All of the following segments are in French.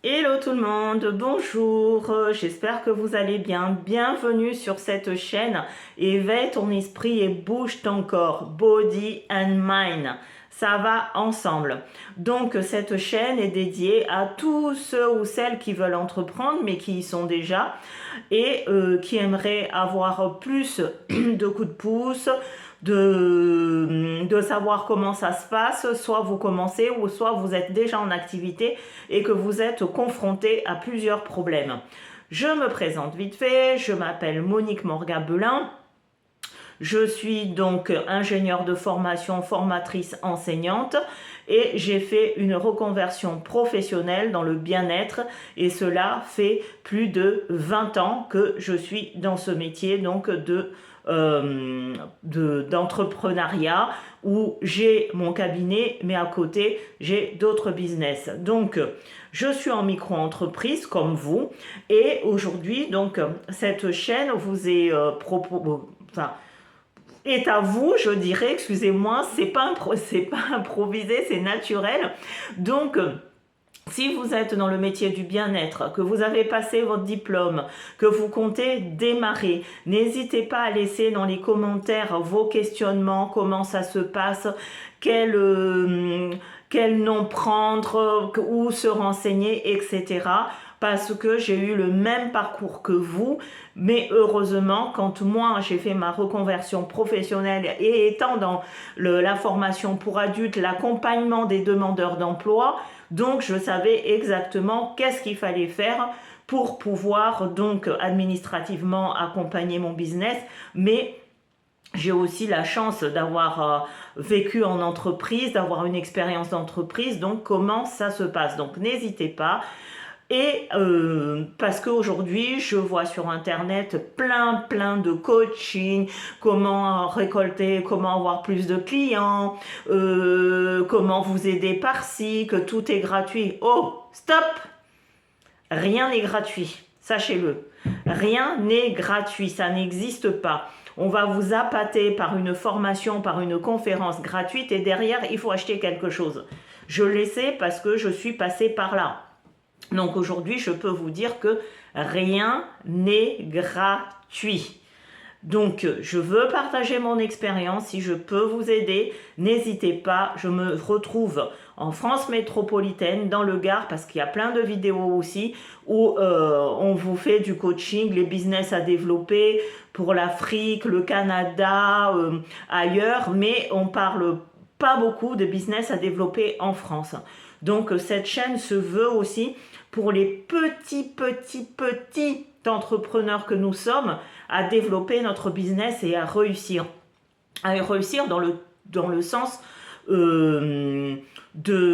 Hello tout le monde, bonjour, j'espère que vous allez bien. Bienvenue sur cette chaîne. Éveille ton esprit et bouge ton corps, body and mind. Ça va ensemble. Donc cette chaîne est dédiée à tous ceux ou celles qui veulent entreprendre mais qui y sont déjà et qui aimeraient avoir plus de coups de pouce, de savoir comment ça se passe, soit vous commencez ou soit vous êtes déjà en activité et que vous êtes confronté à plusieurs problèmes. Je me présente vite fait, je m'appelle Monique Morga-Belin. Je suis donc ingénieure de formation, formatrice, enseignante et j'ai fait une reconversion professionnelle dans le bien-être et cela fait plus de 20 ans que je suis dans ce métier donc d'entrepreneuriat où j'ai mon cabinet mais à côté j'ai d'autres business. Donc je suis en micro-entreprise comme vous et aujourd'hui donc cette chaîne vous est est à vous, je dirais, excusez-moi, c'est pas improvisé, c'est naturel. Donc, si vous êtes dans le métier du bien-être, que vous avez passé votre diplôme, que vous comptez démarrer, n'hésitez pas à laisser dans les commentaires vos questionnements, comment ça se passe, quel nom prendre, où se renseigner, etc. Parce que j'ai eu le même parcours que vous, mais heureusement, quand moi j'ai fait ma reconversion professionnelle et étant dans la formation pour adultes, l'accompagnement des demandeurs d'emploi, donc je savais exactement qu'est-ce qu'il fallait faire pour pouvoir donc administrativement accompagner mon business, mais j'ai aussi la chance d'avoir vécu en entreprise, d'avoir une expérience d'entreprise, donc comment ça se passe. Donc n'hésitez pas. Et parce qu'aujourd'hui, je vois sur Internet plein de coaching, comment récolter, comment avoir plus de clients, comment vous aider par-ci, que tout est gratuit. Oh, stop! Rien n'est gratuit, sachez-le. Rien n'est gratuit, ça n'existe pas. On va vous appâter par une formation, par une conférence gratuite et derrière, il faut acheter quelque chose. Je le sais parce que je suis passée par là. Donc aujourd'hui, je peux vous dire que rien n'est gratuit. Donc, je veux partager mon expérience. Si je peux vous aider, n'hésitez pas. Je me retrouve en France métropolitaine, dans le Gard, parce qu'il y a plein de vidéos aussi où on vous fait du coaching, les business à développer pour l'Afrique, le Canada, ailleurs, mais on parle pas beaucoup de business à développer en France. Donc, cette chaîne se veut aussi pour les petits entrepreneurs que nous sommes à développer notre business et à réussir. À réussir dans le sens de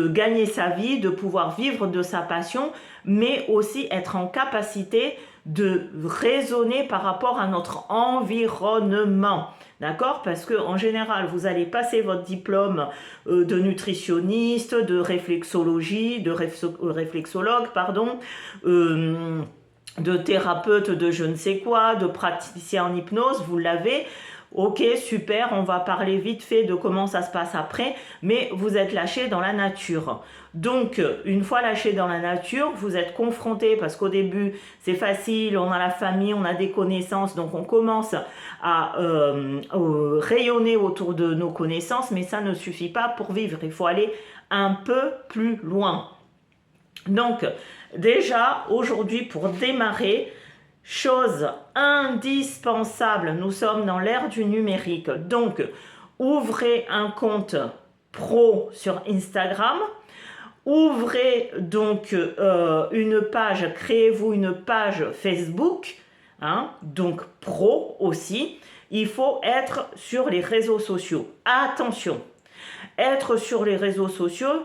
gagner sa vie, de pouvoir vivre de sa passion, mais aussi être en capacité de raisonner par rapport à notre environnement. D'accord? Parce que en général, vous allez passer votre diplôme de nutritionniste, de réflexologie, de réflexologue, pardon, de thérapeute de je ne sais quoi, de praticien en hypnose, vous l'avez. Ok, super, on va parler vite fait de comment ça se passe après, mais vous êtes lâché dans la nature. Donc, une fois lâché dans la nature, vous êtes confronté, parce qu'au début, c'est facile, on a la famille, on a des connaissances, donc on commence à rayonner autour de nos connaissances, mais ça ne suffit pas pour vivre, il faut aller un peu plus loin. Donc, déjà, aujourd'hui, pour démarrer, chose indispensable, nous sommes dans l'ère du numérique. Donc, ouvrez un compte pro sur Instagram. Ouvrez donc une page, créez-vous une page Facebook, hein, donc pro aussi. Il faut être sur les réseaux sociaux. Attention! Être sur les réseaux sociaux,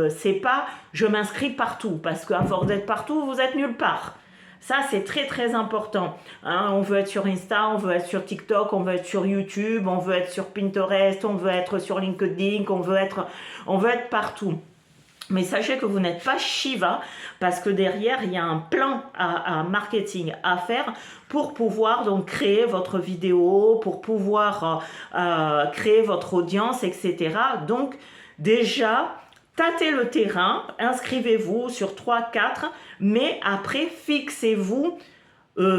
c'est pas je m'inscris partout, parce qu'à force d'être partout, vous êtes nulle part. Ça, c'est très important. Hein, on veut être sur Insta, on veut être sur TikTok, on veut être sur YouTube, on veut être sur Pinterest, on veut être sur LinkedIn, on veut être partout. Mais sachez que vous n'êtes pas Shiva parce que derrière, il y a un plan à marketing à faire pour pouvoir donc créer votre vidéo, pour pouvoir créer votre audience, etc. Donc déjà, tâtez le terrain, inscrivez-vous sur 3-4, mais après fixez-vous.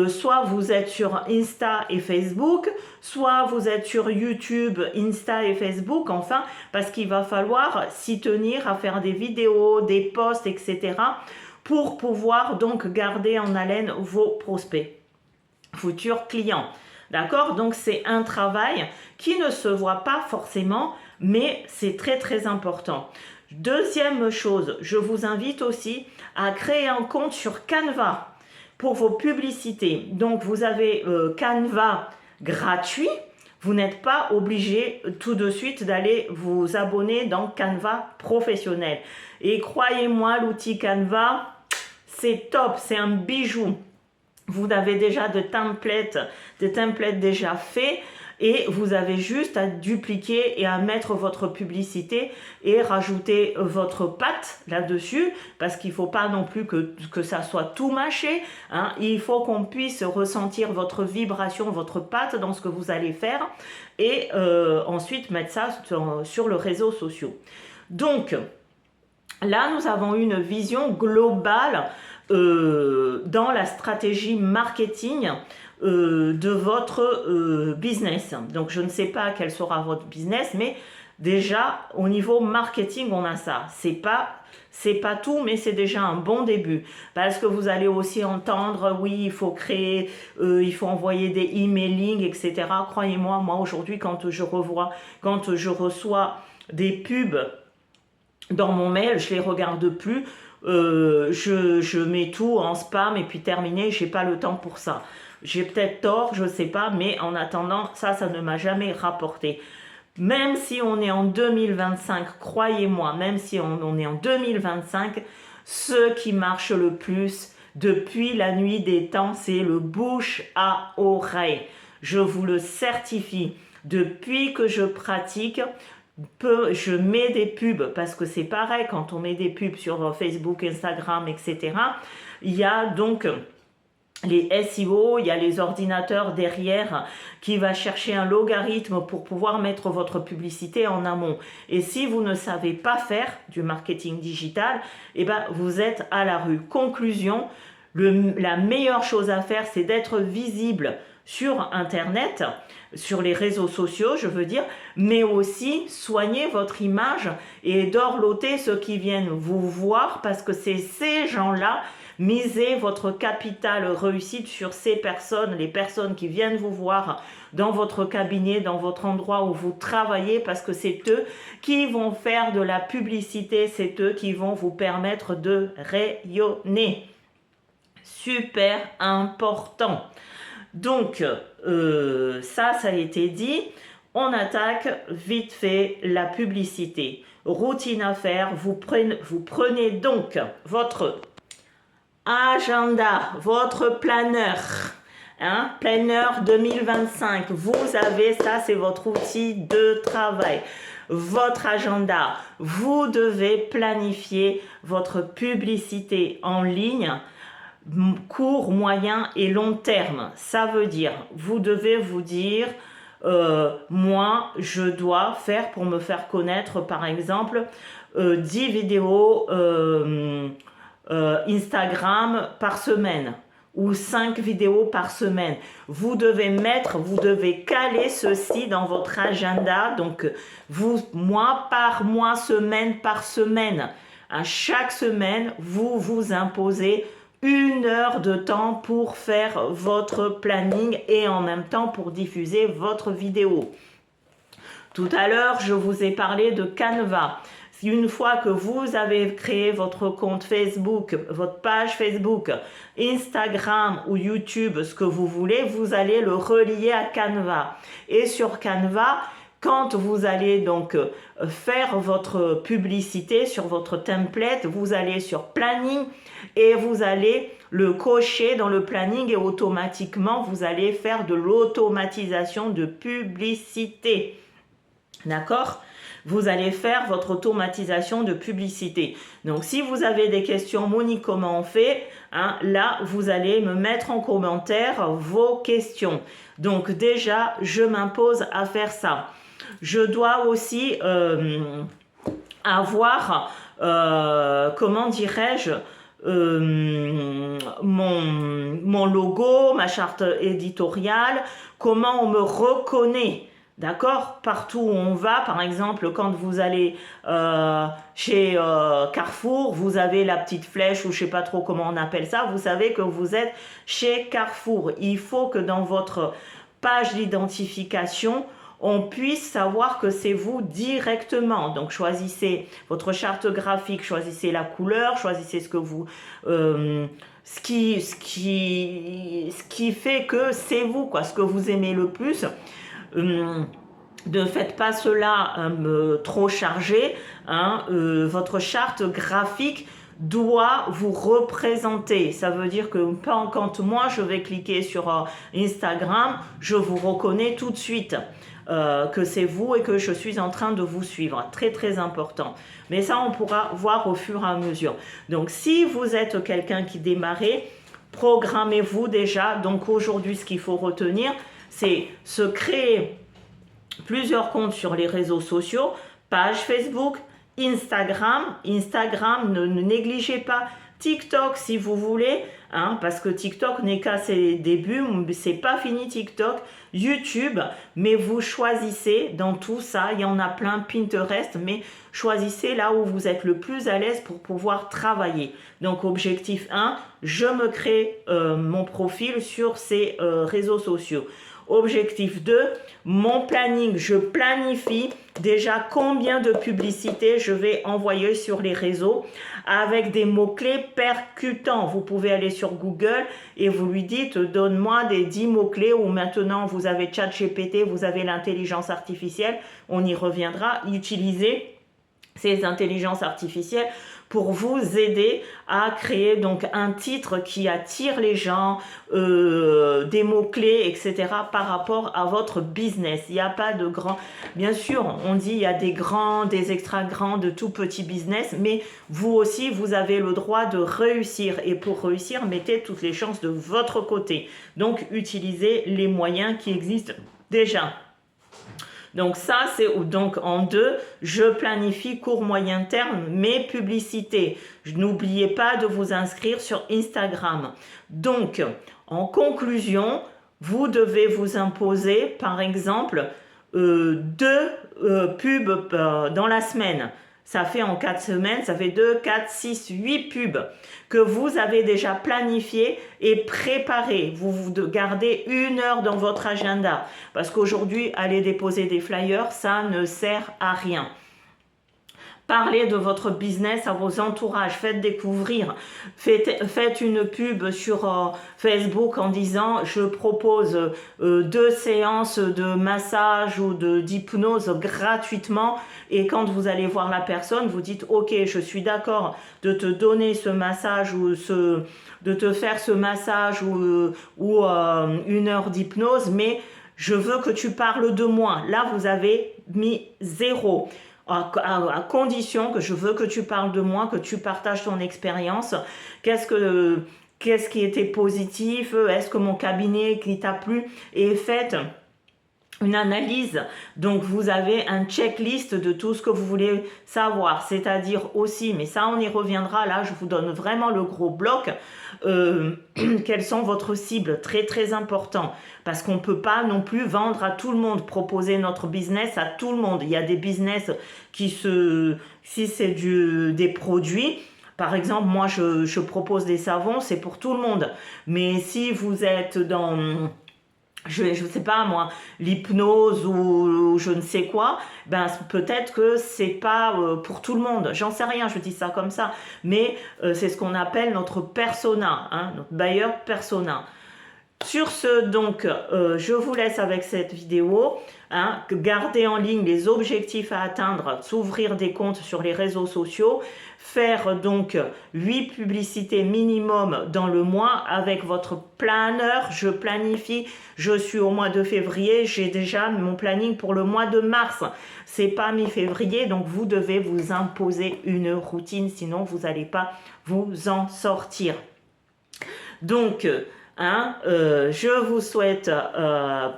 Soit vous êtes sur Insta et Facebook, soit vous êtes sur YouTube, Insta et Facebook, enfin, parce qu'il va falloir s'y tenir à faire des vidéos, des posts, etc. pour pouvoir donc garder en haleine vos prospects, futurs clients. D'accord? Donc c'est un travail qui ne se voit pas forcément, mais c'est très très important. Deuxième chose, je vous invite aussi à créer un compte sur Canva pour vos publicités. Donc vous avez Canva gratuit. Vous n'êtes pas obligé tout de suite d'aller vous abonner dans Canva professionnel. Et croyez-moi, l'outil Canva, c'est top, c'est un bijou. Vous avez déjà des templates déjà faits et vous avez juste à dupliquer et à mettre votre publicité et rajouter votre patte là-dessus, parce qu'il ne faut pas non plus que ça soit tout mâché, hein. Il faut qu'on puisse ressentir votre vibration, votre patte dans ce que vous allez faire et ensuite mettre ça sur le réseau social. Donc là, nous avons une vision globale dans la stratégie marketing de votre business. Donc je ne sais pas quel sera votre business, mais déjà au niveau marketing on a ça. C'est pas tout, mais c'est déjà un bon début, parce que vous allez aussi entendre oui, il faut créer, il faut envoyer des emailing, etc. Croyez-moi, moi aujourd'hui quand je reçois des pubs dans mon mail, je les regarde plus. Je mets tout en spam et puis terminé, j'ai pas le temps pour ça. J'ai peut-être tort, je sais pas, mais en attendant, ça ne m'a jamais rapporté. Même si on est en 2025, croyez-moi, même si on est en 2025, ce qui marche le plus depuis la nuit des temps, c'est le bouche à oreille. Je vous le certifie. Depuis que je pratique, je mets des pubs, parce que c'est pareil quand on met des pubs sur Facebook, Instagram, etc. Il y a donc les SEO, il y a les ordinateurs derrière qui va chercher un logarithme pour pouvoir mettre votre publicité en amont. Et si vous ne savez pas faire du marketing digital, eh ben vous êtes à la rue. Conclusion, la meilleure chose à faire, c'est d'être visible sur Internet, sur les réseaux sociaux, je veux dire, mais aussi soigner votre image et dorloter ceux qui viennent vous voir, parce que c'est ces gens-là. Misez votre capital réussite sur ces personnes, les personnes qui viennent vous voir dans votre cabinet, dans votre endroit où vous travaillez, parce que c'est eux qui vont faire de la publicité, c'est eux qui vont vous permettre de rayonner. Super important. Donc, ça a été dit. On attaque vite fait la publicité. Routine à faire, vous prenez donc votre agenda, votre planeur, hein, planeur 2025. Vous avez ça, c'est votre outil de travail. Votre agenda, vous devez planifier votre publicité en ligne, court, moyen et long terme. Ça veut dire, vous devez vous dire, moi, je dois faire pour me faire connaître, par exemple, 10 vidéos Instagram par semaine ou 5 vidéos par semaine. Vous devez caler ceci dans votre agenda. Donc, mois par mois, semaine par semaine. À chaque semaine, vous vous imposez 1 heure de temps pour faire votre planning et en même temps pour diffuser votre vidéo. Tout à l'heure, je vous ai parlé de Canva. Une fois que vous avez créé votre compte Facebook, votre page Facebook, Instagram ou YouTube, ce que vous voulez, vous allez le relier à Canva. Et sur Canva, quand vous allez donc faire votre publicité sur votre template, vous allez sur Planning et vous allez le cocher dans le planning et automatiquement, vous allez faire de l'automatisation de publicité. D'accord ? Vous allez faire votre automatisation de publicité. Donc, si vous avez des questions, Monique, comment on fait, hein, là, vous allez me mettre en commentaire vos questions. Donc, déjà, je m'impose à faire ça. Je dois aussi avoir comment dirais-je, mon logo, ma charte éditoriale, comment on me reconnaît. D'accord? Partout où on va, par exemple, quand vous allez chez Carrefour, vous avez la petite flèche ou je sais pas trop comment on appelle ça, vous savez que vous êtes chez Carrefour. Il faut que dans votre page d'identification, on puisse savoir que c'est vous directement. Donc choisissez votre charte graphique, choisissez la couleur, choisissez ce que vous... ce qui fait que c'est vous, quoi, ce que vous aimez le plus. Ne faites pas cela trop chargé. Hein, votre charte graphique doit vous représenter. Ça veut dire que quand moi je vais cliquer sur Instagram, je vous reconnais tout de suite. Que c'est vous et que je suis en train de vous suivre. Très très important. Mais ça, on pourra voir au fur et à mesure. Donc, si vous êtes quelqu'un qui démarrait, programmez-vous déjà. Donc, aujourd'hui, ce qu'il faut retenir, c'est se créer plusieurs comptes sur les réseaux sociaux, page Facebook, Instagram. Instagram, ne négligez pas TikTok si vous voulez, hein, parce que TikTok n'est qu'à ses débuts, c'est pas fini TikTok. YouTube, mais vous choisissez dans tout ça, il y en a plein, Pinterest, mais choisissez là où vous êtes le plus à l'aise pour pouvoir travailler. Donc objectif 1, je me crée mon profil sur ces réseaux sociaux. Objectif 2, mon planning, je planifie déjà combien de publicités je vais envoyer sur les réseaux avec des mots-clés percutants. Vous pouvez aller sur Google et vous lui dites donne-moi des 10 mots-clés, ou maintenant vous avez ChatGPT, vous avez l'intelligence artificielle, on y reviendra. Utilisez ces intelligences artificielles pour vous aider à créer donc un titre qui attire les gens, des mots-clés, etc. par rapport à votre business. Il n'y a pas de grand... Bien sûr, on dit il y a des grands, des extra grands, de tout petits business, mais vous aussi, vous avez le droit de réussir. Et pour réussir, mettez toutes les chances de votre côté. Donc, utilisez les moyens qui existent déjà. Donc ça, c'est donc en 2, je planifie court moyen terme mes publicités. N'oubliez pas de vous inscrire sur Instagram. Donc, en conclusion, vous devez vous imposer, par exemple, 2 pubs dans la semaine. Ça fait en 4 semaines, ça fait 2, 4, 6, 8 pubs que vous avez déjà planifié et préparé. Vous gardez 1 heure dans votre agenda. Parce qu'aujourd'hui, aller déposer des flyers, ça ne sert à rien. Parlez de votre business à vos entourages, faites découvrir, faites une pub sur Facebook en disant je propose 2 séances de massage ou d'hypnose gratuitement, et quand vous allez voir la personne, vous dites ok, je suis d'accord de te donner ce massage ou de te faire ce massage ou 1 heure d'hypnose, mais je veux que tu parles de moi. Là, vous avez mis 0. À condition que je veux que tu parles de moi, que tu partages ton expérience. Qu'est-ce qui était positif? Est-ce que mon cabinet qui t'a plu? Et faites une analyse. Donc vous avez un checklist de tout ce que vous voulez savoir, c'est-à-dire aussi, mais ça on y reviendra, là je vous donne vraiment le gros bloc, quelles sont votre cible, très très important, parce qu'on ne peut pas non plus vendre à tout le monde, proposer notre business à tout le monde. Il y a des business si c'est des produits, par exemple moi je propose des savons, c'est pour tout le monde, mais si vous êtes dans... je sais pas moi, l'hypnose ou je ne sais quoi, ben peut-être que c'est pas pour tout le monde. J'en sais rien, je dis ça comme ça. Mais c'est ce qu'on appelle notre persona, hein, notre buyer persona. Sur ce, donc, je vous laisse avec cette vidéo. Hein, garder en ligne les objectifs à atteindre, s'ouvrir des comptes sur les réseaux sociaux, faire donc 8 publicités minimum dans le mois avec votre planeur. Je planifie, je suis au mois de février, j'ai déjà mon planning pour le mois de mars. C'est pas mi-février, donc vous devez vous imposer une routine, sinon vous n'allez pas vous en sortir. Donc, Hein, je vous souhaite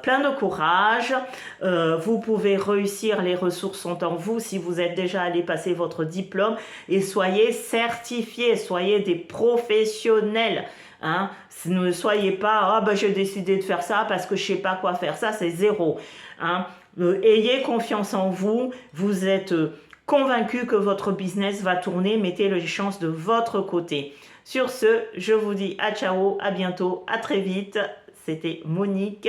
plein de courage. Vous pouvez réussir, les ressources sont en vous si vous êtes déjà allé passer votre diplôme et soyez certifiés, soyez des professionnels. Hein. Ne soyez pas, ah ben j'ai décidé de faire ça parce que je sais pas quoi faire. Ça, c'est zéro. Hein. Ayez confiance en vous. Vous êtes convaincu que votre business va tourner. Mettez les chances de votre côté. Sur ce, je vous dis à ciao, à bientôt, à très vite. C'était Monique.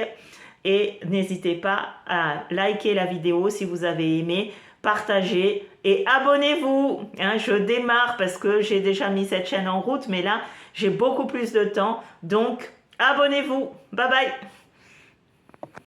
Et n'hésitez pas à liker la vidéo si vous avez aimé, partagez et abonnez-vous. Hein, je démarre parce que j'ai déjà mis cette chaîne en route, mais là, j'ai beaucoup plus de temps. Donc, abonnez-vous. Bye bye.